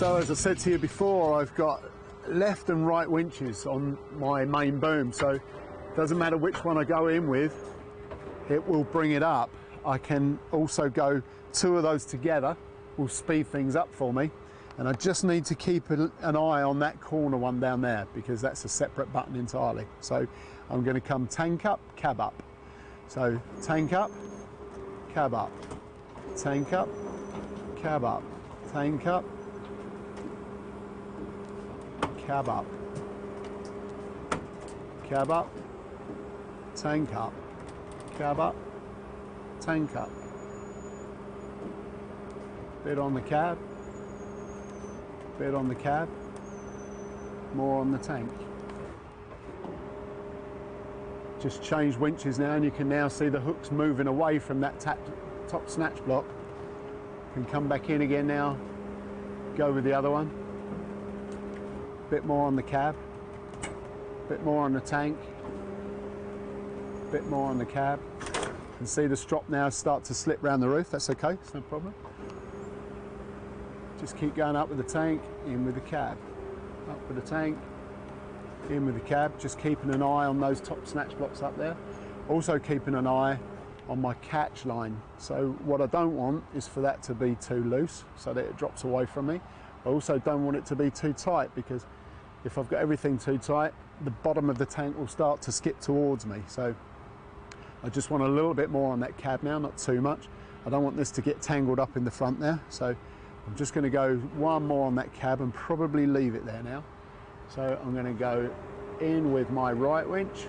So as I said to you before, I've got left and right winches on my main boom, so it doesn't matter which one I go in with, it will bring it up. I can also go two of those together, will speed things up for me, and I just need to keep an eye on that corner one down there because that's a separate button entirely. So I'm going to come tank up, cab up. So tank up, cab up, tank up, cab up, tank up, cab up, cab up, tank up, cab up, tank up. Bit on the cab, bit on the cab, more on the tank. Just change winches now, and you can now see the hooks moving away from that top snatch block. Can come back in again now, go with the other one. Bit more on the cab, bit more on the tank, bit more on the cab. You can see the strop now start to slip round the roof. That's okay, it's no problem. Just keep going up with the tank, in with the cab. Up with the tank, in with the cab. Just keeping an eye on those top snatch blocks up there. Also keeping an eye on my catch line. So what I don't want is for that to be too loose so that it drops away from me. I also don't want it to be too tight, because if I've got everything too tight, the bottom of the tank will start to skip towards me. So I just want a little bit more on that cab now, not too much. I don't want this to get tangled up in the front there. So I'm just going to go one more on that cab and probably leave it there now. So I'm going to go in with my right winch.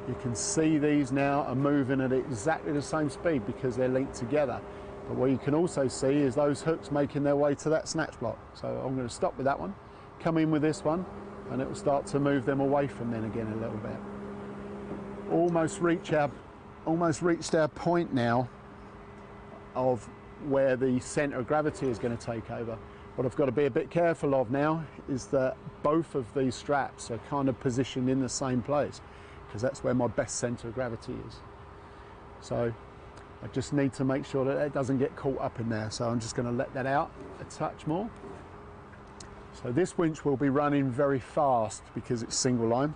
You can see these now are moving at exactly the same speed because they're linked together. But what you can also see is those hooks making their way to that snatch block. So I'm going to stop with that one, come in with this one, and it will start to move them away from then again a little bit. Almost reached our point now of where the centre of gravity is going to take over. What I've got to be a bit careful of now is that both of these straps are kind of positioned in the same place, because that's where my best centre of gravity is. So I just need to make sure that it doesn't get caught up in there. So I'm just going to let that out a touch more. So this winch will be running very fast because it's single line.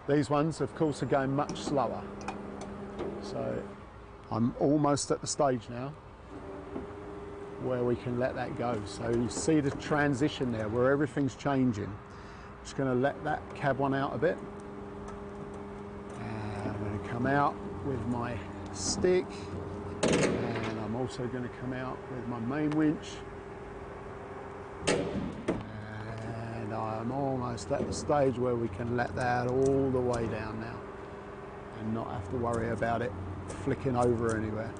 These ones, of course, are going much slower. So I'm almost at the stage now where we can let that go. So you see the transition there where everything's changing. Just going to let that cab one out a bit. And I'm going to come out with my stick, and I'm also going to come out with my main winch, and I'm almost at the stage where we can let that all the way down now and not have to worry about it flicking over anywhere.